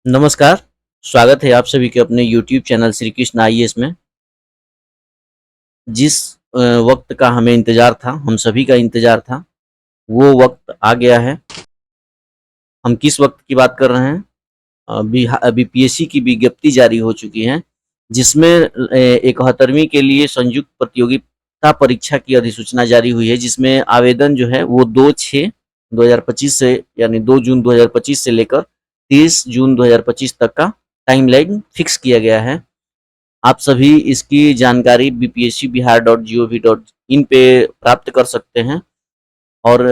नमस्कार, स्वागत है आप सभी के अपने YouTube channel Shri Krishna IAS में। जिस वक़्त का हमें इंतज़ार था, हम सभी का इंतज़ार था, वो वक़्त आ गया है। हम किस वक़्त की बात कर रहे हैं? अभी पीएससी की विज्ञप्ति जारी हो चुकी है, जिसमें 71वीं के लिए संयुक्त प्रतियोगिता परीक्षा की अधिसूचना जारी हुई है, जिसमें आवेदन जो है वो 2/6/2025 से यानी 2 जून 2025 से लेकर 30 जून 2025 तक का टाइमलाइन फिक्स किया गया है। आप सभी इसकी जानकारी bpscbihar.gov.in पे प्राप्त कर सकते हैं और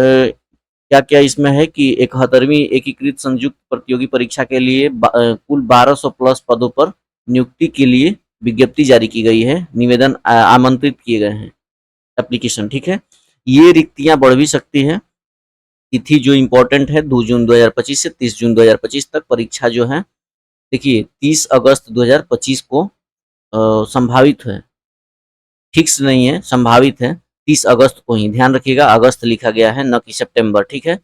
क्या-क्या इसमें है कि 71वीं एकीकृत संयुक्त प्रतियोगी परीक्षा के लिए कुल 1200 प्लस पदों पर नियुक्ति के लिए विज्ञप्ति जारी की गई है। निवेदन आमंत्रित किए गए हैं, एप्लीकेशन ठीक है। ये रिक्तियाँ बढ़ भी सकती है। तिथि जो इम्पोर्टेंट है 2 जून 2025 से 30 जून 2025 तक परीक्षा जो है, देखिए 30 अगस्त 2025 को संभावित है, फिक्स नहीं है, संभावित है 30 अगस्त को ही, ध्यान रखिएगा अगस्त लिखा गया है न कि सितंबर, ठीक है।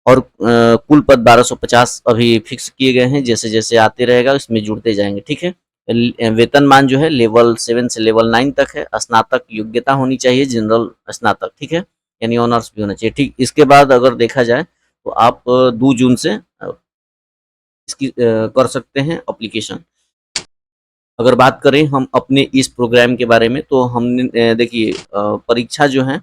और कुल पद 1250 अभी फिक्स किए गए हैं, जैसे जैसे आते रहेगा इसमें जुड़ते जाएंगे, ठीक है। वेतनमान जो है लेवल 7 से लेवल 9 तक है। स्नातक योग्यता होनी चाहिए, जनरल स्नातक, ठीक है, यानी ऑनर्स भी होना चाहिए, ठीक। इसके बाद अगर देखा जाए तो आप 2 जून से इसकी कर सकते हैं अप्लीकेशन। अगर बात करें हम अपने इस प्रोग्राम के बारे में तो हमने देखिए परीक्षा जो है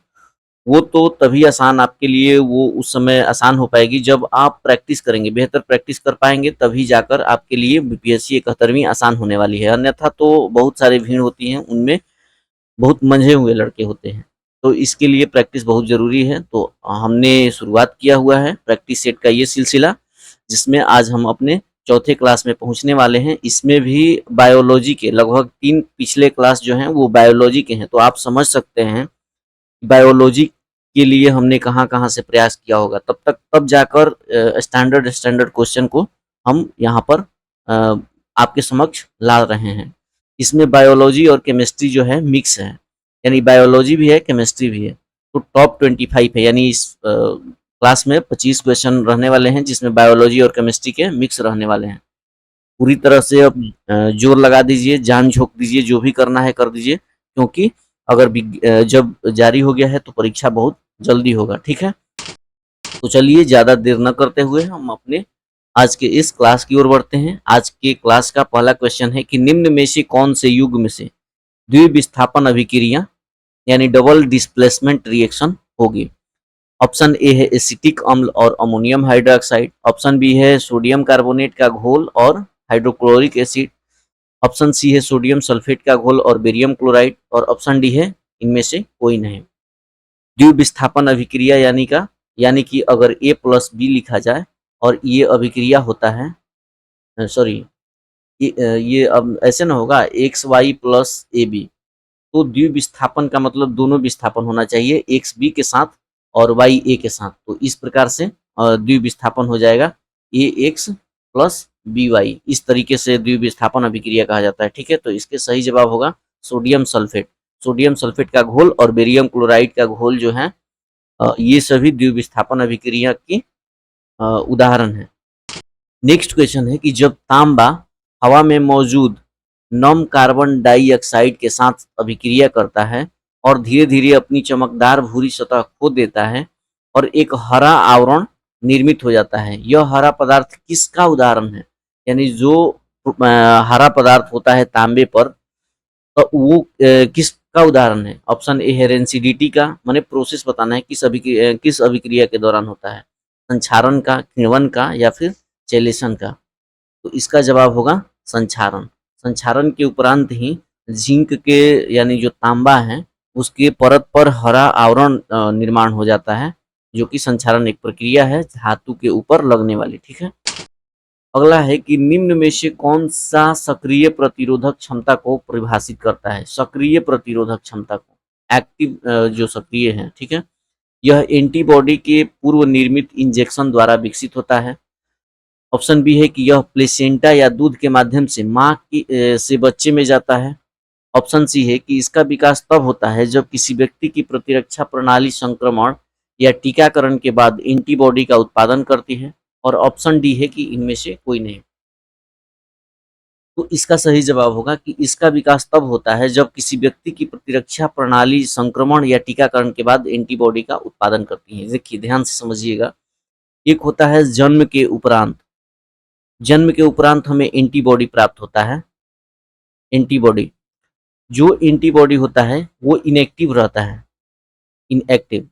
वो तो तभी आसान आपके लिए वो उस समय आसान हो पाएगी जब आप प्रैक्टिस करेंगे, बेहतर प्रैक्टिस कर पाएंगे, तभी जाकर आपके लिए बीपीएससी 71वीं आसान होने वाली है। अन्यथा तो बहुत सारी भीड़ होती है, उनमें बहुत मंझे हुए लड़के होते हैं, तो इसके लिए प्रैक्टिस बहुत ज़रूरी है। तो हमने शुरुआत किया हुआ है प्रैक्टिस सेट का ये सिलसिला, जिसमें आज हम अपने चौथे क्लास में पहुंचने वाले हैं। इसमें भी बायोलॉजी के लगभग 3 पिछले क्लास जो हैं वो बायोलॉजी के हैं, तो आप समझ सकते हैं बायोलॉजी के लिए हमने कहाँ-कहाँ से प्रयास किया होगा। तब जाकर स्टैंडर्ड स्टैंडर्ड क्वेश्चन को हम यहाँ पर आपके समक्ष ला रहे हैं। इसमें बायोलॉजी और केमिस्ट्री जो है मिक्स है, यानी बायोलॉजी भी है, केमिस्ट्री भी है। तो टॉप 25 है, यानी इस क्लास में 25 क्वेश्चन रहने वाले हैं, जिसमें बायोलॉजी और केमिस्ट्री के मिक्स रहने वाले हैं। पूरी तरह से अब जोर लगा दीजिए, जान झोंक दीजिए, जो भी करना है कर दीजिए, क्योंकि अगर जब जारी हो गया है तो परीक्षा बहुत जल्दी होगा, ठीक है। तो चलिए ज़्यादा देर न करते हुए हम अपने आज के इस क्लास की ओर बढ़ते हैं। आज के क्लास का पहला क्वेश्चन है कि निम्न में से कौन से युग्म से द्विविस्थापन अभिक्रिया यानी डबल डिस्प्लेसमेंट रिएक्शन होगी? ऑप्शन ए है एसिटिक अम्ल और अमोनियम हाइड्रोक्साइड। ऑप्शन बी है सोडियम कार्बोनेट का घोल और हाइड्रोक्लोरिक एसिड। ऑप्शन सी है सोडियम सल्फेट का घोल और बेरियम क्लोराइड। और ऑप्शन डी है इनमें से कोई नहीं। द्विविस्थापन अभिक्रिया यानी कि अगर ए प्लस बी लिखा जाए और ये अभिक्रिया होता है, सॉरी, ये अब ऐसे ना होगा X Y plus A B, तो द्विविस्थापन का मतलब दोनों विस्थापन होना चाहिए, एक्स बी के साथ और वाई ए के साथ। तो इस प्रकार से द्विविस्थापन हो जाएगा ए एक्स प्लस बी वाई, इस तरीके से द्विविस्थापन अभिक्रिया कहा जाता है, ठीक है। तो इसके सही जवाब होगा सोडियम सल्फेट। सोडियम सल्फेट का घोल और बेरियम क्लोराइड का घोल जो है ये सभी द्विविस्थापन अभिक्रिया की उदाहरण है। नेक्स्ट क्वेश्चन है कि जब तांबा हवा में मौजूद नम कार्बन डाइऑक्साइड के साथ अभिक्रिया करता है और धीरे धीरे अपनी चमकदार भूरी सतह खो देता है और एक हरा आवरण निर्मित हो जाता है, यह हरा पदार्थ किसका उदाहरण है? यानी जो हरा पदार्थ होता है तांबे पर, तो वो किसका उदाहरण है? ऑप्शन ए है रेंसिडिटी का, माने प्रोसेस बताना है किस अभिक्रिया के दौरान होता है, संक्षारण का, किण्वन का या फिर चेलेशन का। तो इसका जवाब होगा संक्षारण। संक्षारण के उपरांत ही जिंक के यानी जो तांबा है उसके परत पर हरा आवरण निर्माण हो जाता है, जो कि संक्षारण एक प्रक्रिया है धातु के ऊपर लगने वाली, ठीक है। अगला है कि निम्न में से कौन सा सक्रिय प्रतिरोधक क्षमता को परिभाषित करता है? सक्रिय प्रतिरोधक क्षमता को, एक्टिव जो सक्रिय है, ठीक है, यह एंटीबॉडी के पूर्व निर्मित इंजेक्शन द्वारा विकसित होता है। ऑप्शन बी है कि यह प्लेसेंटा या दूध के माध्यम से माँ की से बच्चे में जाता है। ऑप्शन सी है कि इसका विकास तब होता है जब किसी व्यक्ति की प्रतिरक्षा प्रणाली संक्रमण या टीकाकरण के बाद एंटीबॉडी का उत्पादन करती है। और ऑप्शन डी है कि इनमें से कोई नहीं। तो इसका सही जवाब होगा कि इसका विकास तब होता है जब किसी व्यक्ति की प्रतिरक्षा प्रणाली संक्रमण या टीकाकरण के बाद एंटीबॉडी का उत्पादन करती है। देखिए ध्यान से समझिएगा, एक होता है जन्म के उपरांत, जन्म के उपरांत हमें एंटीबॉडी प्राप्त होता है। एंटीबॉडी, जो एंटीबॉडी होता है वो इनएक्टिव रहता है, इनएक्टिव।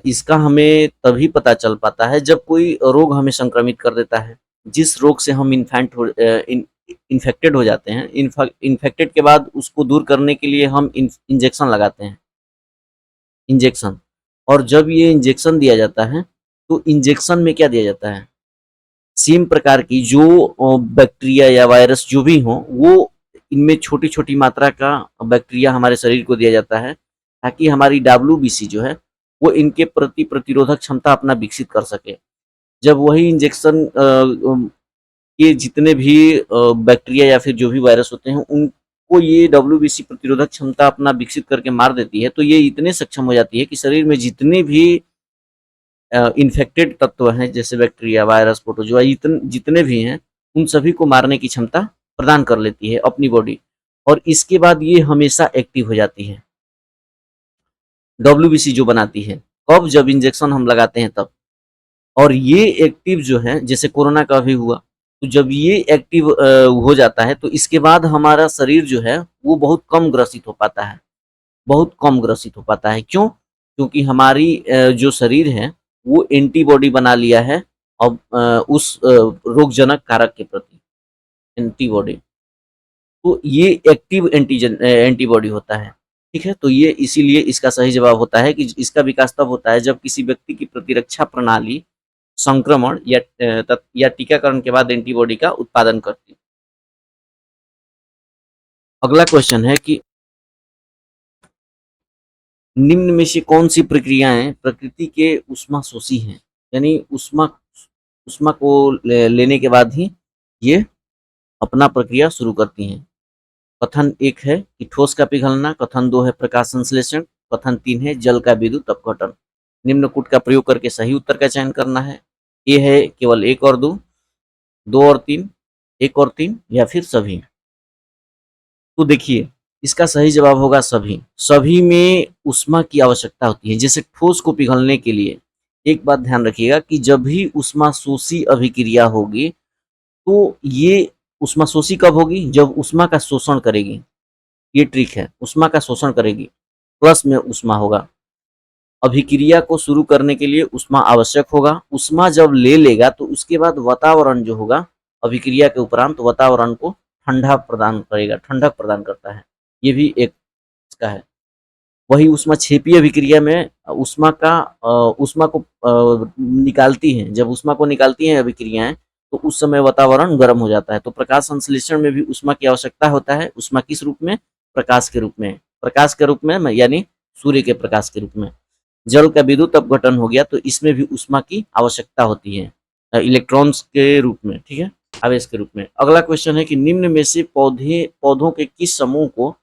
इसका हमें तभी पता चल पाता है जब कोई रोग हमें संक्रमित कर देता है। जिस रोग से हम इन्फेक्टेड हो जाते हैं, इन्फेक्टेड के बाद उसको दूर करने के लिए हम इंजेक्शन लगाते हैं, इंजेक्शन। और जब ये इंजेक्शन दिया जाता है तो इंजेक्शन में क्या दिया जाता है, सेम प्रकार की जो बैक्टीरिया या वायरस जो भी हो, वो इनमें छोटी छोटी मात्रा का बैक्टीरिया हमारे शरीर को दिया जाता है ताकि हमारी WBC जो है वो इनके प्रति प्रतिरोधक क्षमता अपना विकसित कर सके। जब वही इंजेक्शन के जितने भी बैक्टीरिया या फिर जो भी वायरस होते हैं उनको ये WBC प्रतिरोधक क्षमता अपना विकसित करके मार देती है, तो ये इतने सक्षम हो जाती है कि शरीर में जितने भी इन्फेक्टेड तत्व हैं जैसे बैक्टीरिया, वायरस, प्रोटोजोआ, जितने भी हैं उन सभी को मारने की क्षमता प्रदान कर लेती है अपनी बॉडी। और इसके बाद ये हमेशा एक्टिव हो जाती है, WBC जो बनाती है। कब? जब इंजेक्शन हम लगाते हैं तब। और ये एक्टिव जो है, जैसे कोरोना का भी हुआ, तो जब ये एक्टिव हो जाता है तो इसके बाद हमारा शरीर जो है वो बहुत कम ग्रसित हो पाता है, बहुत कम ग्रसित हो पाता है। क्यों? क्योंकि हमारी जो शरीर है वो एंटीबॉडी बना लिया है अब उस रोगजनक कारक के प्रति, एंटीबॉडी। तो ये एक्टिव एंटीबॉडी होता है, ठीक है। तो ये इसीलिए इसका सही जवाब होता है कि इसका विकास तब होता है जब किसी व्यक्ति की प्रतिरक्षा प्रणाली संक्रमण या टीकाकरण के बाद एंटीबॉडी का उत्पादन करती है। अगला क्वेश्चन है कि निम्न में से कौन सी प्रक्रियाएं प्रकृति के ऊष्माशोषी हैं, यानी ऊष्मा ऊष्मा को लेने के बाद ही ये अपना प्रक्रिया शुरू करती हैं। कथन 1 है कि ठोस का पिघलना, कथन 2 है प्रकाश संश्लेषण, कथन 3 है जल का विद्युत अपघटन। निम्न कूट का प्रयोग करके सही उत्तर का चयन करना है। ये है केवल 1 और 2, 2 और 3, 1 और 3 या फिर सभी। तो देखिए इसका सही जवाब होगा सभी। सभी में ऊष्मा की आवश्यकता होती है। जैसे ठोस को पिघलने के लिए एक बात ध्यान रखिएगा कि जब भी ऊष्माशोषी अभिक्रिया होगी तो ये ऊष्माशोषी कब होगी? जब ऊष्मा का शोषण करेगी। ये ट्रिक है, ऊष्मा का शोषण करेगी, प्लस में ऊष्मा होगा। अभिक्रिया को शुरू करने के लिए ऊष्मा आवश्यक होगा। ऊष्मा जब ले लेगा तो उसके बाद वातावरण जो होगा अभिक्रिया के उपरांत वातावरण को ठंडा प्रदान करेगा, ठंडक प्रदान करता है। ये भी एक इसका है। वही ऊष्माक्षेपीय अभिक्रिया में ऊष्मा को निकालती हैं। जब ऊष्मा को निकालती हैं अभिक्रियाएं तो उस समय वातावरण गर्म हो जाता है। तो प्रकाश संश्लेषण में भी ऊष्मा की आवश्यकता होता है। ऊष्मा किस रूप में? प्रकाश के रूप में। प्रकाश के रूप में यानी सूर्य के प्रकाश के रूप में। जल का विद्युत अपघटन हो गया तो इसमें भी ऊष्मा की आवश्यकता होती है इलेक्ट्रॉन्स के रूप में, ठीक है, आवेश के रूप में। अगला क्वेश्चन है कि निम्न में से पौधों के किस समूह को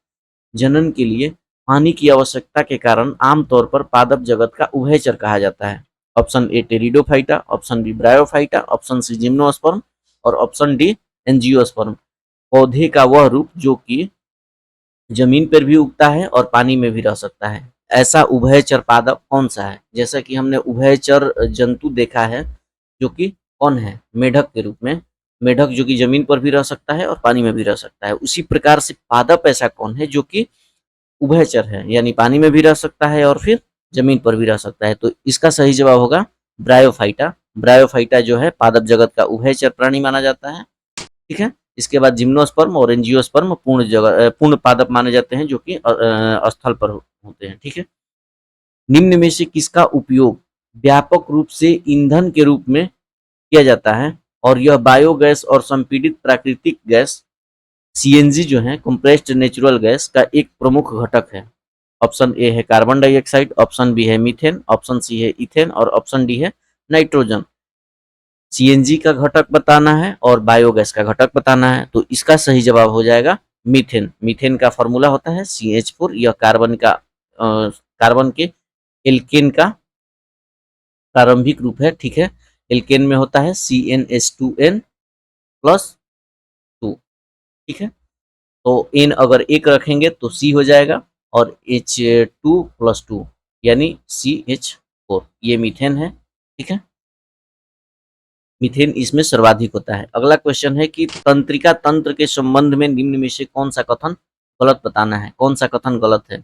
जनन के लिए पानी की आवश्यकता के कारण आमतौर पर पादप जगत का उभयचर कहा जाता है? Option A pteridophyta, option B bryophyta, option C gymnosperm और ऑप्शन डी एंजियोस्पर्म। पौधे का वह रूप जो कि जमीन पर भी उगता है और पानी में भी रह सकता है। ऐसा उभयचर पादप कौन सा है? जैसा कि हमने उभयचर जंतु देखा है जो कि कौन है? मेढक के रूप में। मेढक जो कि जमीन पर भी रह सकता है और पानी में भी रह सकता है। उसी प्रकार से पादप ऐसा कौन है जो कि उभयचर है, यानी पानी में भी रह सकता है और फिर जमीन पर भी रह सकता है? तो इसका सही जवाब होगा ब्रायोफाइटा। ब्रायोफाइटा जो है पादप जगत का उभयचर प्राणी माना जाता है, ठीक है। इसके बाद जिम्नोस्पर्म और एंजियोस्पर्म पूर्ण पादप माने जाते हैं जो कि स्थल पर होते हैं, ठीक है। निम्न में से किसका उपयोग व्यापक रूप से ईंधन के रूप में किया जाता है और यह बायोगैस और संपीड़ित प्राकृतिक गैस CNG जो है कंप्रेस्ड नेचुरल गैस का एक प्रमुख घटक है? ऑप्शन ए है कार्बन डाइऑक्साइड, ऑप्शन बी है मीथेन, ऑप्शन सी है इथेन और ऑप्शन डी है नाइट्रोजन। CNG का घटक बताना है और बायोगैस का घटक बताना है, तो इसका सही जवाब हो जाएगा मीथेन। मीथेन का फॉर्मूला होता है CH4। यह कार्बन के एल्केन का प्रारंभिक रूप है, ठीक है। एल्केन में होता है CnH2n प्लस ठीक है। तो N अगर 1 रखेंगे तो C हो जाएगा और H2+2 यानी CH4, ये मीथेन है। ठीक है, मीथेन इसमें सर्वाधिक होता है। अगला क्वेश्चन है कि तंत्रिका तंत्र के संबंध में निम्न में से कौन सा कथन गलत बताना है, कौन सा कथन गलत है।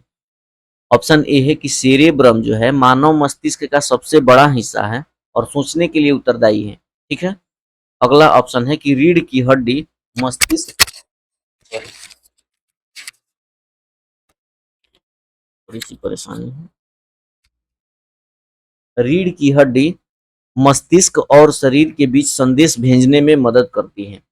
ऑप्शन ए है कि सेरेब्रम जो है मानव मस्तिष्क का सबसे बड़ा हिस्सा है और सोचने के लिए उत्तरदायी है। ठीक है। अगला ऑप्शन है कि रीढ़ की हड्डी मस्तिष्क, थोड़ी सी परेशानी है, रीढ़ की हड्डी मस्तिष्क और शरीर के बीच संदेश भेजने में मदद करती है।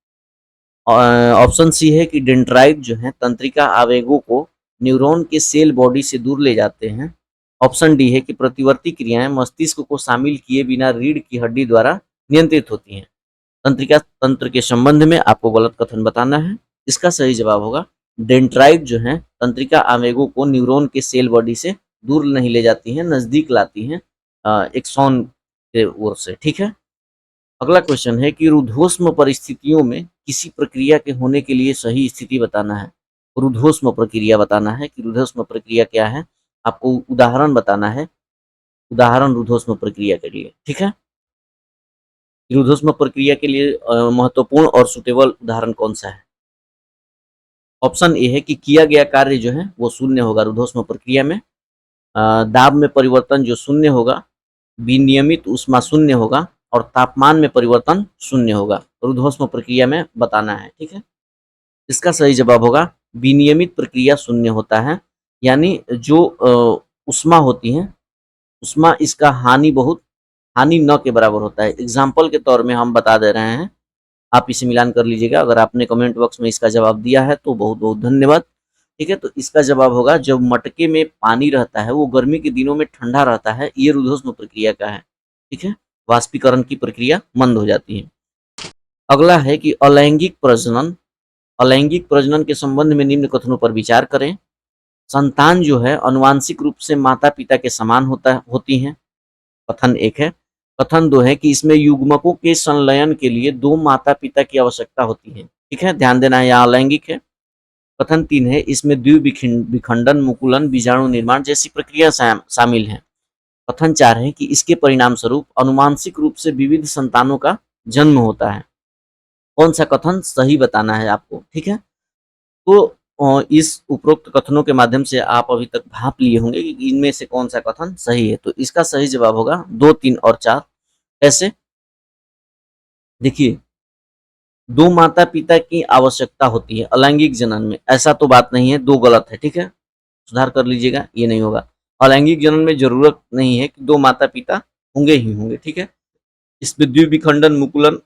ऑप्शन सी है कि डेंड्राइट जो है तंत्रिका आवेगों को न्यूरॉन के सेल बॉडी से दूर ले जाते हैं। ऑप्शन डी है कि प्रतिवर्ती क्रियाएं मस्तिष्क को शामिल किए बिना रीढ़ की हड्डी द्वारा नियंत्रित होती हैं। तंत्रिका तंत्र के संबंध में आपको गलत कथन बताना है। इसका सही जवाब होगा डेंड्राइट जो है तंत्रिका आवेगों को न्यूरॉन के सेल बॉडी से दूर नहीं ले जाती हैं, नजदीक लाती हैं एक्सॉन के ओर से। ठीक है। अगला क्वेश्चन है कि रुद्धोष्म परिस्थितियों में किसी प्रक्रिया के होने के लिए सही स्थिति बताना है। रुद्धोष्म प्रक्रिया बताना है कि रुद्धोष्म प्रक्रिया क्या है, आपको उदाहरण बताना है, उदाहरण रुद्धोष्म प्रक्रिया के लिए। ठीक है, रुद्धोष्म प्रक्रिया के लिए महत्वपूर्ण और सुटेबल उदाहरण कौन सा है। ऑप्शन ए है कि किया गया कार्य जो है वो शून्य होगा रुद्धोष्म प्रक्रिया में, दाब में परिवर्तन जो शून्य होगा, विनियमित ऊष्मा शून्य होगा और तापमान में परिवर्तन शून्य होगा, रुद्धोष्म प्रक्रिया में बताना है। ठीक है, इसका सही जवाब होगा विनियमित प्रक्रिया शून्य होता है, यानी जो ऊष्मा होती है, ऊष्मा इसका हानि न के बराबर होता है। एग्जाम्पल के तौर में हम बता दे रहे हैं, आप इसे मिलान कर लीजिएगा। अगर आपने कमेंट बॉक्स में इसका जवाब दिया है तो बहुत बहुत धन्यवाद। ठीक है, तो इसका जवाब होगा जब मटके में पानी रहता है वो गर्मी के दिनों में ठंडा रहता है, ये रुद्धोष्म प्रक्रिया का है। ठीक है, वाष्पीकरण की प्रक्रिया मंद हो जाती है। अगला है कि अलैंगिक प्रजनन, अलैंगिक प्रजनन के संबंध में निम्न कथनों पर विचार करें। संतान जो है अनुवांशिक रूप से माता पिता के समान होती हैं, कथन एक है। कथन दो है कि इसमें युग्मकों के संलयन के लिए दो माता पिता की आवश्यकता होती है। ठीक है, ध्यान देना है, यहाँ अलैंगिक है। कथन तीन है इसमें द्विविखंडन, मुकुलन, बीजाणु निर्माण जैसी प्रक्रिया शामिल है। कथन चार है कि इसके परिणाम स्वरूप अनुवांशिक रूप से विविध संतानों का जन्म होता है। कौन सा कथन सही बताना है आपको। ठीक है, तो इस उपरोक्त कथनों के माध्यम से आप अभी तक भाप लिए होंगे कि इनमें से कौन सा कथन सही है। तो इसका सही जवाब होगा 2, 3 और 4। कैसे, देखिए, दो माता पिता की आवश्यकता होती है अलैंगिक जनन में, ऐसा तो बात नहीं है, दो गलत है। ठीक है, सुधार कर लीजिएगा, ये नहीं होगा। अलैंगिक जनन में जरूरत नहीं है कि दो माता पिता होंगे ही होंगे। ठीक है, इसमें द्विविखंडन, मुकुलन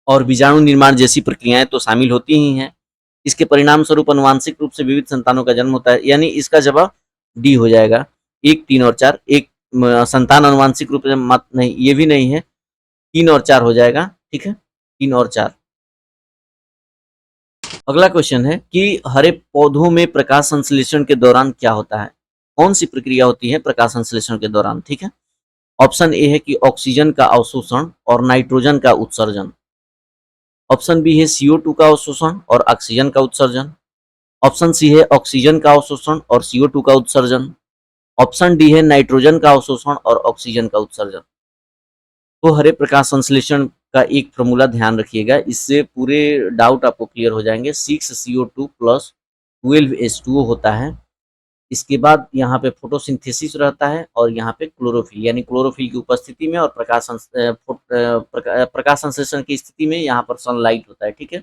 और बीजाणु निर्माण जैसी प्रक्रियाएं तो शामिल होती ही हैं। इसके परिणाम स्वरूप अनुवांशिक रूप से विविध संतानों का जन्म होता है, यानी इसका जवाब डी हो जाएगा। 1, 3 और 4, एक संतान अनुवांशिक रूप से मत नहीं, ये भी नहीं है, 3 और 4 हो जाएगा। ठीक है, 3 और 4। अगला क्वेश्चन है कि हरे पौधों में प्रकाश संश्लेषण के दौरान क्या होता है, कौन सी प्रक्रिया होती है प्रकाश संश्लेषण के दौरान। ठीक है, ऑप्शन ए है कि ऑक्सीजन का अवशोषण और नाइट्रोजन का उत्सर्जन। ऑप्शन बी है CO2 का अवशोषण और ऑक्सीजन का उत्सर्जन। ऑप्शन सी है ऑक्सीजन का अवशोषण और CO2 का उत्सर्जन। ऑप्शन डी है नाइट्रोजन का अवशोषण और ऑक्सीजन का उत्सर्जन। तो हरे प्रकाश संश्लेषण का एक फॉर्मूला ध्यान रखिएगा, इससे पूरे डाउट आपको क्लियर हो जाएंगे। 6CO2 प्लस 12H2O होता है। इसके बाद यहाँ पे फोटोसिंथेसिस रहता है और यहाँ पे क्लोरोफिल, यानी क्लोरोफिल की उपस्थिति में और प्रकाश संश्लेषण की स्थिति में यहाँ पर सनलाइट होता है। ठीक है,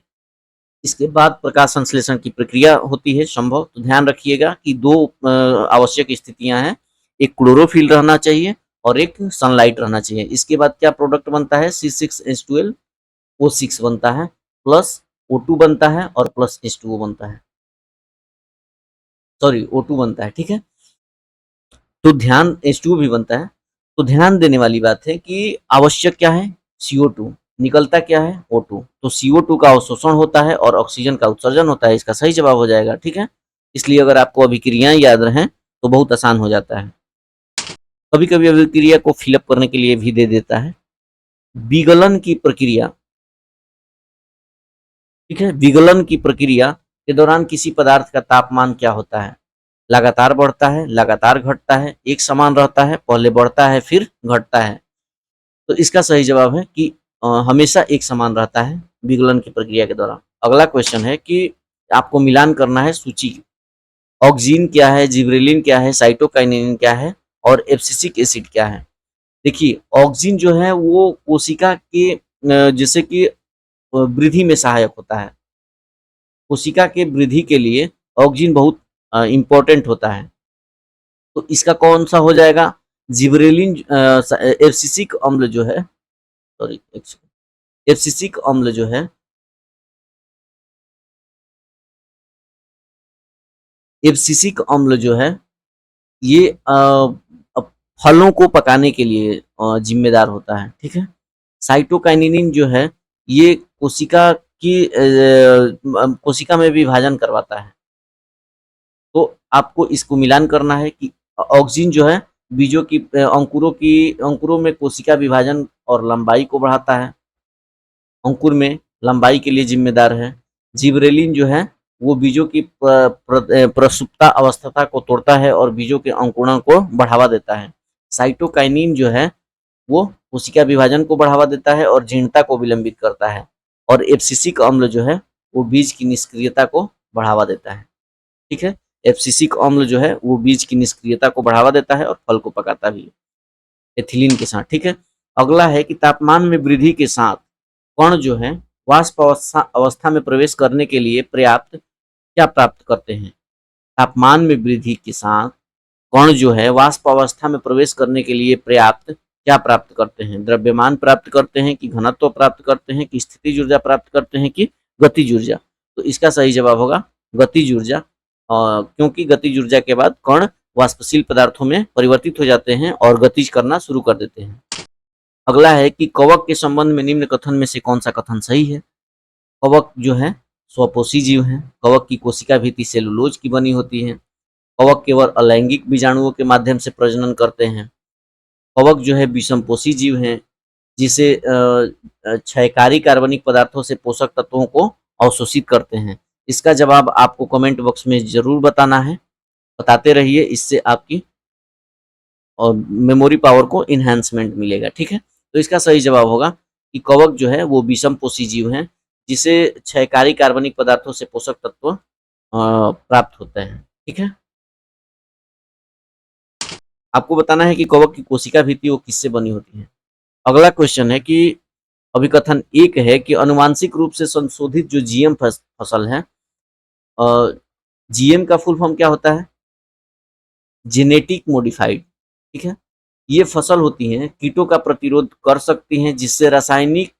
इसके बाद प्रकाश संश्लेषण की प्रक्रिया होती है संभव। तो ध्यान रखिएगा कि दो आवश्यक स्थितियां हैं, एक क्लोरोफिल रहना चाहिए और एक सनलाइट रहना चाहिए। इसके बाद क्या प्रोडक्ट बनता है, C6H12O6 बनता है, प्लस O2 बनता है और प्लस H2O बनता है, सॉरी O2 बनता है। ठीक है, तो ध्यान, H2O भी बनता है। तो ध्यान देने वाली बात है कि आवश्यक क्या है, CO2, निकलता क्या है, O2। तो CO2 का अवशोषण होता है और ऑक्सीजन का उत्सर्जन होता है, इसका सही जवाब हो जाएगा। ठीक है, इसलिए अगर आपको अभिक्रियाएं याद रहें तो बहुत आसान हो जाता है। कभी कभी अभिक्रिया को फिलअप करने के लिए भी दे देता है। विगलन की प्रक्रिया, ठीक है। विगलन की प्रक्रिया के दौरान किसी पदार्थ का तापमान क्या होता है? लगातार बढ़ता है, लगातार घटता है, एक समान रहता है, पहले बढ़ता है फिर घटता है। तो इसका सही जवाब है कि हमेशा एक समान रहता है विगलन की प्रक्रिया के दौरान। अगला क्वेश्चन है कि आपको मिलान करना है सूची। ऑक्सीजन क्या है, जिबरेलिन क्या है, साइटोकाइनेसिन क्या है और एब्सिसिक एसिड क्या है? देखिए, ऑक्सीजन जो है वो कोशिका के जैसे कि वृद्धि में सहायक होता है। कोशिका के वृद्धि के लिए ऑक्सीजन बहुत इम्पोर्टेंट होता है। तो इसका कौन सा हो जाएगा? जिबरेलिन एब्सिसिक अम्ल जो है, सॉरी एक सेकंड, एब्सिसिक अम्ल जो है, एब्सिसिक अम्ल जो है ये फलों को पकाने के लिए जिम्मेदार होता है। ठीक है। साइटोकाइनिन जो है ये कोशिका में विभाजन करवाता है। तो आपको इसको मिलान करना है कि ऑक्सीजन जो है बीजों की अंकुरों में कोशिका विभाजन और लंबाई को बढ़ाता है। अंकुर में लंबाई के लिए जिम्मेदार है। जिबरेलिन जो है वो बीजों की प्रसुप्ता अवस्था को तोड़ता है और बीजों के अंकुरण को बढ़ावा देता है। साइटोकाइनिन जो है वो कोशिका विभाजन को बढ़ावा देता है और जीर्णता को विलंबित करता है। और एब्सिसिक अम्ल जो है वो बीज की निष्क्रियता को बढ़ावा देता है। ठीक है। एब्सिसिक अम्ल जो है वो बीज की निष्क्रियता को बढ़ावा देता है और फल को पकाता भी है एथिलीन के साथ। ठीक है। अगला है कि तापमान में वृद्धि के साथ कण जो है वाष्प अवस्था में प्रवेश करने के लिए पर्याप्त क्या प्राप्त करते हैं? तापमान में वृद्धि के साथ कण जो है वाष्प अवस्था में प्रवेश करने के लिए पर्याप्त क्या प्राप्त करते हैं? द्रव्यमान प्राप्त करते हैं कि घनत्व प्राप्त करते हैं कि स्थितिज ऊर्जा प्राप्त करते हैं कि गतिज ऊर्जा? तो इसका सही जवाब होगा गतिज ऊर्जा। क्योंकि गतिज ऊर्जा के बाद कण वाष्पशील पदार्थों में परिवर्तित हो जाते हैं और गतिज करना शुरू कर देते हैं। अगला है कि कवक के संबंध में निम्न कथन में से कौन सा कथन सही है? कवक जो है स्वपोषी जीव है। कवक की कोशिका भित्ति सेलुलोज की बनी होती है। कवक केवल अलैंगिक बीजाणुओं के माध्यम से प्रजनन करते हैं। कवक जो है विषमपोषी जीव है जिसे क्षयकारी कार्बनिक पदार्थों से पोषक तत्वों को अवशोषित करते हैं। इसका जवाब आपको कमेंट बॉक्स में जरूर बताना है। बताते रहिए, इससे आपकी और मेमोरी पावर को इन्हांसमेंट मिलेगा। ठीक है। तो इसका सही जवाब होगा कि कवक जो है वो विषमपोषी जीव है जिसे क्षयकारी कार्बनिक पदार्थों से पोषक तत्व प्राप्त होते हैं। ठीक है। आपको बताना है कि कवक की कोशिका भित्ति वो किससे बनी होती है। अगला क्वेश्चन है कि अभिकथन एक है कि अनुवांशिक रूप से संशोधित जो जीएम फसल है, जीएम का फुल फॉर्म क्या होता है? Genetic modified. ठीक है। ये फसल होती हैं कीटों का प्रतिरोध कर सकती हैं जिससे रासायनिक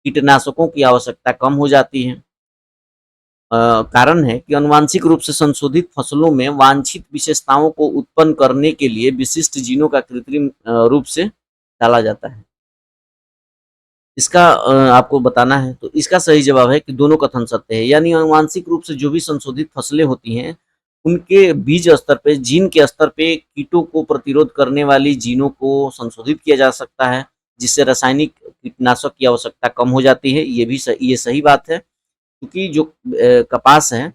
कीटनाशकों की आवश्यकता कम हो जाती है। कारण है कि अनुवांशिक रूप से संशोधित फसलों में वांछित विशेषताओं को उत्पन्न करने के लिए विशिष्ट जीनों का कृत्रिम रूप से डाला जाता है। इसका आपको बताना है। तो इसका सही जवाब है कि दोनों कथन सत्य है। यानी अनुवांशिक रूप से जो भी संशोधित फसलें होती हैं उनके बीज स्तर पे, जीन के स्तर पे कीटों को प्रतिरोध करने वाली जीनों को संशोधित किया जा सकता है जिससे रासायनिक कीटनाशक की आवश्यकता कम हो जाती है। ये सही बात है क्योंकि जो कपास है,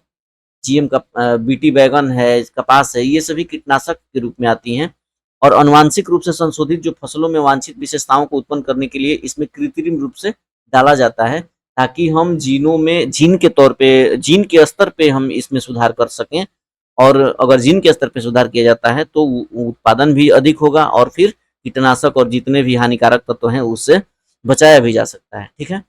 जीएम का बीटी बैगन है, कपास है, ये सभी कीटनाशक के रूप में आती हैं। और अनुवांशिक रूप से संशोधित जो फसलों में वांछित विशेषताओं को उत्पन्न करने के लिए इसमें कृत्रिम रूप से डाला जाता है ताकि हम जीन के स्तर पे हम इसमें सुधार कर सकें। और अगर जीन के स्तर पे सुधार किया जाता है तो उत्पादन भी अधिक होगा और फिर कीटनाशक और जितने भी हानिकारक तत्व हैं उससे बचाया भी जा सकता है। ठीक है।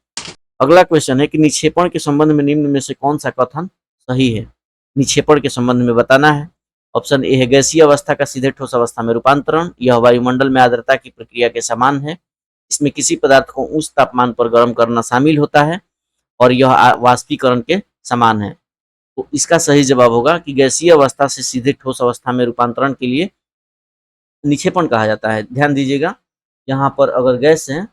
अगला क्वेश्चन है कि निक्षेपण के संबंध में निम्न में से कौन सा कथन सही है? निक्षेपण के संबंध में बताना है। ऑप्शन ए है गैसीय अवस्था का सीधे ठोस अवस्था में रूपांतरण। यह वायुमंडल में आर्द्रता की प्रक्रिया के समान है। इसमें किसी पदार्थ को उच्च तापमान पर गर्म करना शामिल होता है और यह वाष्पीकरण के समान है। तो इसका सही जवाब होगा कि गैसीय अवस्था से सीधे ठोस अवस्था में रूपांतरण के लिए निक्षेपण कहा जाता है। ध्यान दीजिएगा, यहाँ पर अगर गैस है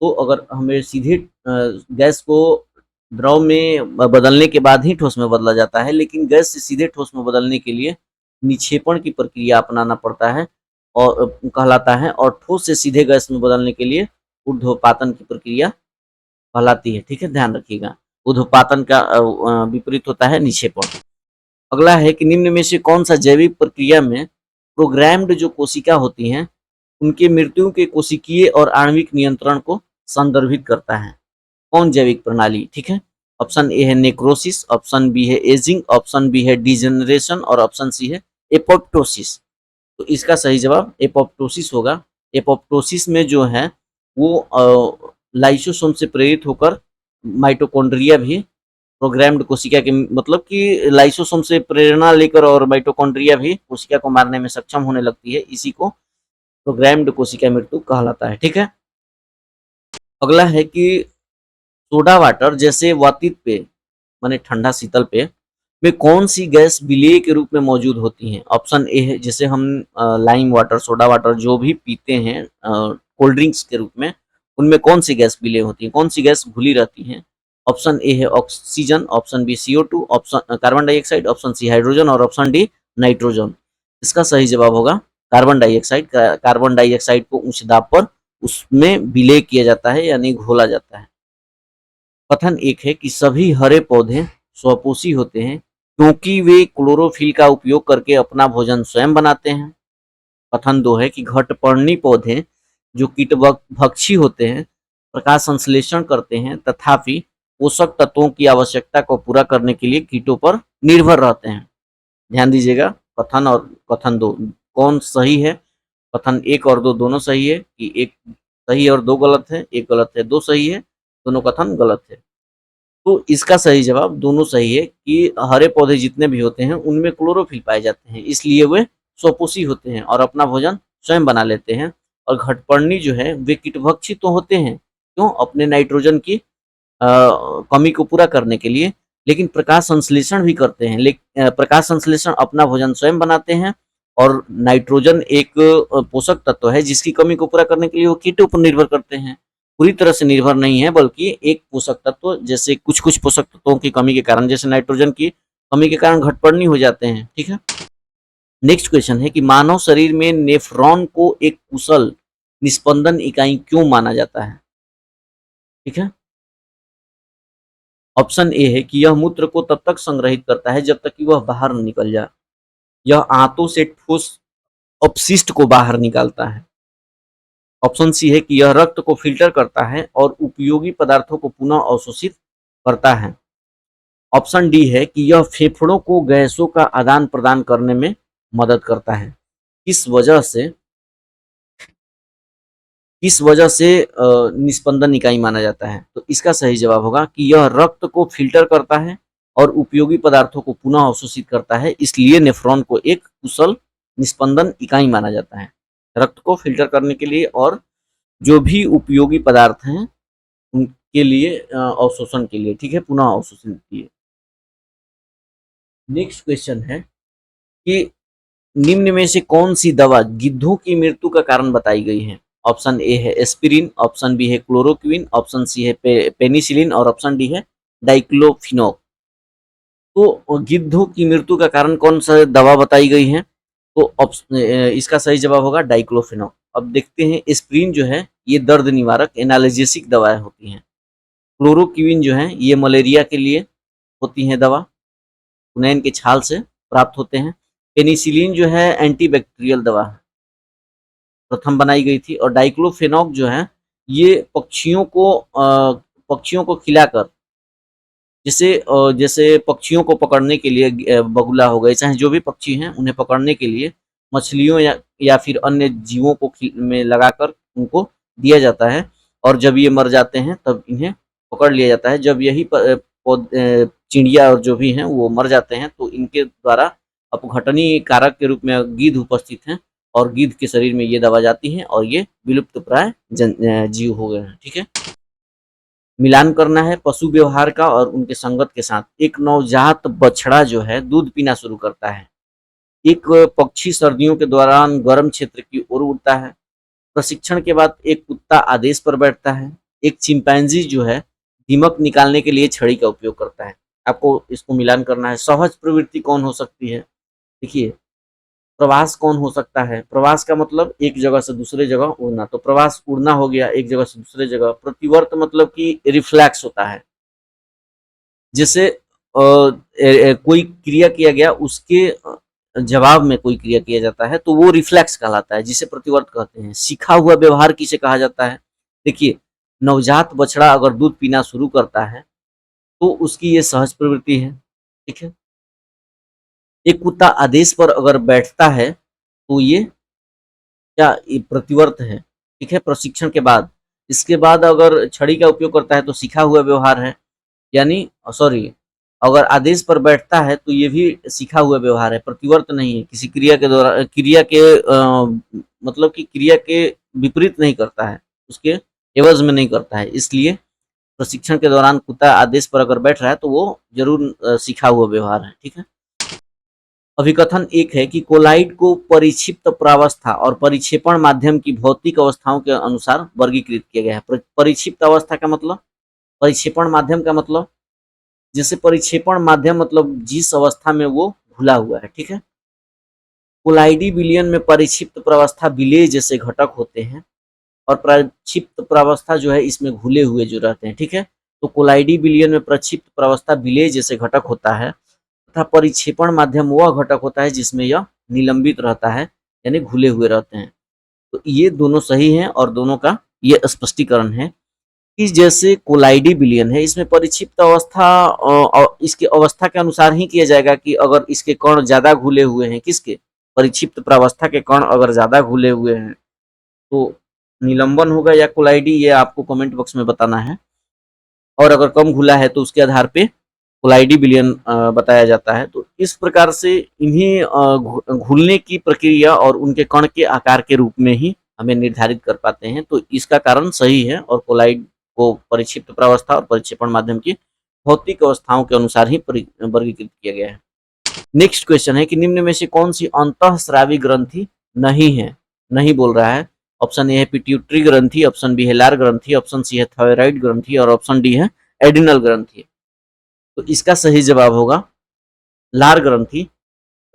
तो अगर हमें सीधे गैस को द्रव में बदलने के बाद ही ठोस में बदला जाता है, लेकिन गैस से सीधे ठोस में बदलने के लिए निक्षेपण की प्रक्रिया अपनाना पड़ता है और कहलाता है। और ठोस से सीधे गैस में बदलने के लिए ऊर्ध्वपातन की प्रक्रिया कहलाती है। ठीक है, ध्यान रखिएगा। ऊर्ध्वपातन का विपरीत होता है निक्षेपण। अगला है कि निम्न में से कौन सा जैविक प्रक्रिया में प्रोग्राम्ड जो कोशिका होती हैं उनके मृत्यु के कोशिकीय और आणविक नियंत्रण को संदर्भित करता है? कौन जैविक प्रणाली? ठीक है, ऑप्शन ए है नेक्रोसिस, ऑप्शन बी है एजिंग, ऑप्शन बी है डिजेनरेशन और ऑप्शन सी है एपोप्टोसिस। तो इसका सही जवाब एपोप्टोसिस होगा। एपोप्टोसिस में जो है वो लाइसोसोम से प्रेरित होकर माइटोकॉन्ड्रिया भी प्रोग्राम्ड कोशिका के मतलब कि लाइसोसोम से प्रेरणा लेकर और माइटोकॉन्ड्रिया भी कोशिका को मारने में सक्षम होने लगती है। इसी को प्रोग्राम्ड कोशिका मृत्यु कहलाता है। ठीक है, अगला है कि सोडा वाटर जैसे वातित पेय माने ठंडा शीतल पेय में कौन सी गैस विलेय के रूप में मौजूद होती है? ऑप्शन ए है जैसे हम लाइम वाटर, सोडा वाटर जो भी पीते हैं कोल्ड ड्रिंक्स के रूप में, उनमें कौन सी गैस विलेय होती है, कौन सी गैस घुली रहती है? ऑप्शन ए है oxygen, option B CO2, option carbon dioxide, option C hydrogen और ऑप्शन डी नाइट्रोजन। इसका सही जवाब होगा कार्बन डाइऑक्साइड। कार्बन डाइऑक्साइड को उच्च दाब पर उसमें विलेय किया जाता है यानी घोला जाता है। कथन एक है कि सभी हरे पौधे स्वपोषी होते हैं क्योंकि वे क्लोरोफिल का उपयोग करके अपना भोजन स्वयं बनाते हैं। कथन दो है कि घटपर्णी पौधे जो कीटभक्षी होते हैं प्रकाश संश्लेषण करते हैं तथापि पोषक तत्वों की आवश्यकता को पूरा करने के लिए कीटों पर निर्भर रहते हैं। ध्यान दीजिएगा, कथन और कथन दो कौन सही है? कथन एक और दो दोनों सही है कि एक सही और दो गलत है? एक गलत है, दो सही है, दोनों कथन गलत है। तो इसका सही जवाब दोनों सही है कि हरे पौधे जितने भी होते हैं उनमें क्लोरोफिल पाए जाते हैं, इसलिए वे स्वपोषी होते हैं और अपना भोजन स्वयं बना लेते हैं। और घटपर्णी जो है वे कीटभक्षी तो होते हैं, क्यों? अपने नाइट्रोजन की कमी को पूरा करने के लिए, लेकिन प्रकाश संश्लेषण भी करते हैं। प्रकाश संश्लेषण अपना भोजन स्वयं बनाते हैं और नाइट्रोजन एक पोषक तत्व है जिसकी कमी को पूरा करने के लिए वो कीटों पर निर्भर करते हैं। पूरी तरह से निर्भर नहीं है बल्कि एक पोषक तत्व जैसे कुछ-कुछ पोषक तत्वों की कमी के कारण जैसे नाइट्रोजन की कमी के कारण घटपर्णी हो जाते हैं। ठीक है? नेक्स्ट क्वेश्चन है कि मानव शरीर में नेफ्रॉन को एक कुशल निस्पंदन इकाई क्यों माना जाता है? ठीक है? ऑप्शन ए है कि यह मूत्र को तब तक संग्रहित करता है जब तक कि वह बाहर न निकल जाए। यह आंतों से ठोस अपशिष्ट को बाहर निकालता है। ऑप्शन सी है कि यह रक्त को फिल्टर करता है और उपयोगी पदार्थों को पुनः अवशोषित करता है। ऑप्शन डी है कि यह फेफड़ों को गैसों का आदान प्रदान करने में मदद करता है। किस वजह से निस्पंदन इकाई माना जाता है? तो इसका सही जवाब होगा कि यह रक्त को फिल्टर करता है और उपयोगी पदार्थों को पुनः अवशोषित करता है, इसलिए नेफ्रॉन को एक कुशल निस्पंदन इकाई माना जाता है। रक्त को फिल्टर करने के लिए और जो भी उपयोगी पदार्थ हैं उनके लिए अवशोषण के लिए, ठीक है, पुनः अवशोषण के लिए। नेक्स्ट क्वेश्चन है कि निम्न में से कौन सी दवा गिद्धों की मृत्यु का कारण बताई गई है? ऑप्शन ए है एस्पिरिन, ऑप्शन बी है क्लोरोक्विन, ऑप्शन सी है पेनिसिलिन और ऑप्शन डी है डाइक्लोफिनॉक। तो गिद्धों की मृत्यु का कारण कौन सा दवा बताई गई है? तो इसका सही जवाब होगा डाइक्लोफिनॉक। अब देखते हैं एस्पिरिन जो है ये दर्द निवारक एनाल्जेसिक दवाएं होती हैं। क्लोरोक्विन जो है ये मलेरिया के लिए होती हैं दवा, सुनैन के छाल से प्राप्त होते हैं। पेनिसिलिन जो है एंटीबैक्टीरियल दवा है, प्रथम बनाई गई थी। और डाइक्लोफेनॉक जो है ये पक्षियों को खिलाकर जैसे पक्षियों को पकड़ने के लिए बगुला हो गए चाहे जो भी पक्षी हैं उन्हें पकड़ने के लिए मछलियों या फिर अन्य जीवों को में लगाकर उनको दिया जाता है और जब ये मर जाते हैं तब इन्हें पकड़ लिया जाता है। जब यही चिड़िया और जो भी हैं वो मर जाते हैं तो इनके द्वारा अपघटनीय कारक के रूप में गिद्ध उपस्थित हैं और गिद्ध के शरीर में ये दवा जाती है और ये विलुप्त प्राय जीव हो गए हैं। ठीक है, मिलान करना है पशु व्यवहार का और उनके संगत के साथ। एक नवजात बछड़ा जो है दूध पीना शुरू करता है। एक पक्षी सर्दियों के दौरान गर्म क्षेत्र की ओर उड़ता है। प्रशिक्षण के बाद एक कुत्ता आदेश पर बैठता है। एक चिंपैंजी जो है दीमक निकालने के लिए छड़ी का उपयोग करता है। आपको इसको मिलान करना है। सहज प्रवृत्ति कौन हो सकती है? देखिए, प्रवास कौन हो सकता है? प्रवास का मतलब एक जगह से दूसरे जगह उड़ना, तो प्रवास उड़ना हो गया एक जगह से दूसरे जगह। प्रतिवर्त मतलब कि रिफ्लैक्स होता है। जैसे कोई क्रिया किया गया, उसके जवाब में कोई क्रिया किया जाता है तो वो रिफ्लेक्स कहलाता है, जिसे प्रतिवर्त कहते हैं। सीखा हुआ व्यवहार किसे कहा जाता है? देखिए, नवजात बछड़ा अगर दूध पीना शुरू करता है तो उसकी ये सहज प्रवृत्ति है, ठीक है। एक कुत्ता आदेश पर अगर बैठता है तो ये क्या, ये प्रतिवर्त है, ठीक है, प्रशिक्षण के बाद। इसके बाद अगर छड़ी का उपयोग करता है तो सीखा हुआ व्यवहार है, यानी सॉरी, अगर आदेश पर बैठता है तो ये भी सीखा हुआ व्यवहार है, प्रतिवर्त नहीं है। किसी क्रिया के द्वारा क्रिया के मतलब कि क्रिया के विपरीत नहीं करता है, उसके एवज में नहीं करता है, इसलिए प्रशिक्षण के दौरान कुत्ता आदेश पर अगर बैठ रहा है तो वो जरूर सीखा हुआ व्यवहार है, ठीक है। अभिकथन एक है कि कोलाइड को परिक्षिप्त प्रावस्था और परिक्षेपण माध्यम की भौतिक अवस्थाओं के अनुसार वर्गीकृत किया गया है। परिक्षिप्त अवस्था का मतलब, परिक्षेपण माध्यम का मतलब, जैसे परिक्षेपण माध्यम मतलब जिस अवस्था में वो घुला हुआ है, ठीक है। कोलाइडी विलयन में परिक्षिप्त प्रावस्था विलेय जैसे घटक होते हैं और प्रक्षिप्त प्रावस्था जो है इसमें घुले हुए जो रहते हैं, ठीक है। तो कोलाइडी विलयन में प्रक्षिप्त प्रावस्था विलेय जैसे घटक होता है तथा परिक्षेपण माध्यम वह घटक होता है जिसमें यह निलंबित रहता है, यानी घुले हुए रहते हैं। तो ये दोनों सही हैं और दोनों का ये स्पष्टीकरण है कि जैसे कोलाइडी विलयन है, इसमें परिक्षिप्त अवस्था इसके अवस्था के अनुसार ही किया जाएगा कि अगर इसके कण ज्यादा घुले हुए हैं, किसके, परिक्षिप्त प्रावस्था के कण अगर ज्यादा घुले हुए हैं तो निलंबन होगा या कोलाइडी, ये आपको कमेंट बॉक्स में बताना है। और अगर कम घुला है तो उसके आधार पे कोलाइडी विलयन बताया जाता है। तो इस प्रकार से इन्हीं घुलने की प्रक्रिया और उनके कण के आकार के रूप में ही हमें निर्धारित कर पाते हैं। तो इसका कारण सही है और कोलाइड को परिक्षिप्त प्रावस्था और परिक्षेपण माध्यम की भौतिक अवस्थाओं के अनुसार ही वर्गीकृत किया गया है। नेक्स्ट क्वेश्चन है कि निम्न में से कौन सी अंतःस्रावी ग्रंथि नहीं है? नहीं बोल रहा है। ऑप्शन ए है पिट्यूटरी ग्रंथि, ऑप्शन बी है लार ग्रंथि, ऑप्शन सी है थायराइड ग्रंथि और ऑप्शन डी है एडिनल ग्रंथि। तो इसका सही जवाब होगा लार ग्रंथि।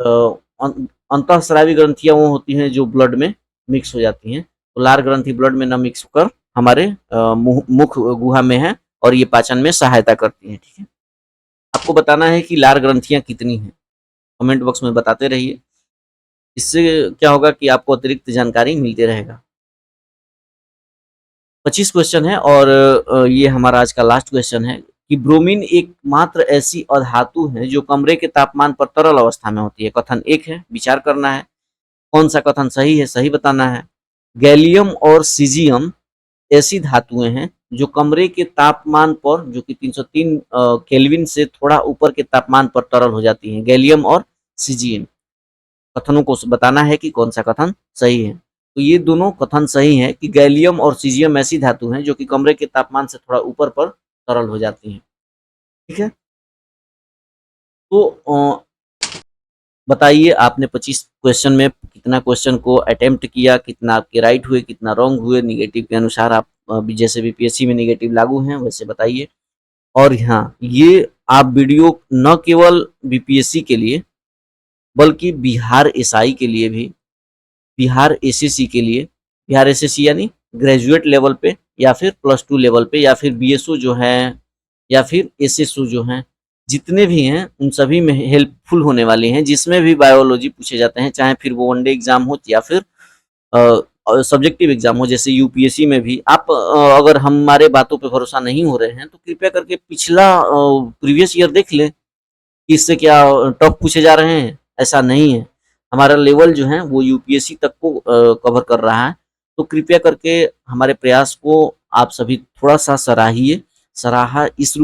अंतःस्रावी ग्रंथियां वो होती हैं जो ब्लड में मिक्स हो जाती हैं, तो लार ग्रंथि ब्लड में न मिक्स होकर हमारे मुख गुहा में है और ये पाचन में सहायता करती हैं, ठीक है। आपको बताना है कि लार ग्रंथियां कितनी हैं, कमेंट बॉक्स में बताते रहिए। इससे क्या होगा कि आपको अतिरिक्त जानकारी मिलते रहेगा। 25 क्वेश्चन है और ये हमारा आज का लास्ट क्वेश्चन है कि ब्रोमीन एकमात्र ऐसी अधातु है जो कमरे के तापमान पर तरल अवस्था में होती है। कथन एक है, विचार करना है कौन सा कथन सही है, सही बताना है। गैलियम और सीजियम ऐसी धातुएं हैं जो कमरे के तापमान पर, जो कि 303 केल्विन से थोड़ा ऊपर के तापमान पर तरल हो जाती हैं, गैलियम और सीजियम। कथनों को बताना है कि कौन सा कथन सही है। तो ये दोनों कथन सही है कि गैलियम और सीजियम ऐसी धातु हैं जो कि कमरे के तापमान से थोड़ा ऊपर पर तरल हो जाती हैं, ठीक है। तो बताइए आपने 25 क्वेश्चन में कितना क्वेश्चन को अटेम्प्ट किया, कितना आपके राइट हुए, कितना रॉन्ग हुए। निगेटिव के अनुसार आप जैसे बीपीएससी में निगेटिव लागू हैं वैसे बताइए। और हाँ, ये आप वीडियो न केवल बीपीएससी के लिए बल्कि बिहार एसआई के लिए भी, बिहार एसएससी के लिए, बिहार एसएससी यानी ग्रेजुएट लेवल पे या फिर +2 लेवल पे या फिर बीएसओ जो है या फिर एसएसओ जो हैं, जितने भी हैं उन सभी में हेल्पफुल होने वाले हैं। जिसमें भी बायोलॉजी पूछे जाते हैं, चाहे फिर वो वनडे एग्जाम हो या फिर सब्जेक्टिव एग्जाम हो, जैसे यूपीएससी में भी आप अगर हमारे बातों पे भरोसा नहीं हो रहे हैं तो कृपया करके पिछला प्रीवियस ईयर देख लें कि इससे क्या टफ पूछे जा रहे हैं। ऐसा नहीं है, हमारा लेवल जो है वो यूपीएससी तक को कवर कर रहा है। तो कृपया करके हमारे प्रयास को आप सभी थोड़ा सा सराहिए। सराहा इस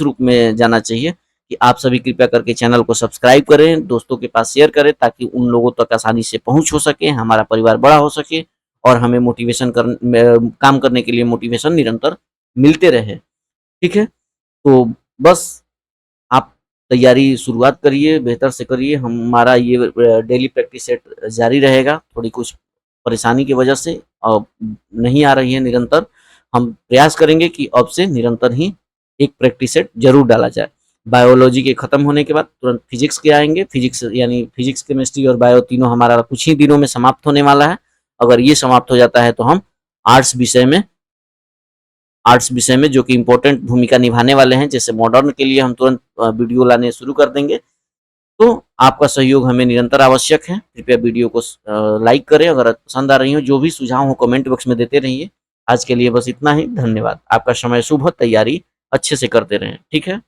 रूप में जाना चाहिए कि आप सभी कृपया करके चैनल को सब्सक्राइब करें, दोस्तों के पास शेयर करें ताकि उन लोगों तक आसानी से पहुंच हो सके, हमारा परिवार बड़ा हो सके और हमें काम करने के लिए मोटिवेशन निरंतर मिलते रहे, ठीक है। तो बस आप तैयारी शुरुआत करिए, बेहतर से करिए। हमारा ये डेली प्रैक्टिस सेट जारी रहेगा। थोड़ी कुछ परेशानी की वजह से अब नहीं आ रही है निरंतर, हम प्रयास करेंगे कि अब से निरंतर ही एक प्रैक्टिस सेट जरूर डाला जाए। बायोलॉजी के खत्म होने के बाद तुरंत फिजिक्स के आएंगे। फिजिक्स यानी फिजिक्स, केमिस्ट्री और बायो तीनों हमारा कुछ ही दिनों में समाप्त होने वाला है। अगर ये समाप्त हो जाता है तो हम आर्ट्स विषय में आर्ट्स विषय में, जो कि इम्पोर्टेंट भूमिका निभाने वाले हैं। जैसे मॉडर्न के लिए हम तुरंत वीडियो लाने शुरू कर देंगे। तो आपका सहयोग हमें निरंतर आवश्यक है। कृपया वीडियो को लाइक करें, अगर पसंद आ रही हो। जो भी सुझाव हो कमेंट बॉक्स में देते रहिए। आज के लिए बस इतना ही। धन्यवाद। आपका समय शुभ हो, तैयारी अच्छे से करते रहें। ठीक है।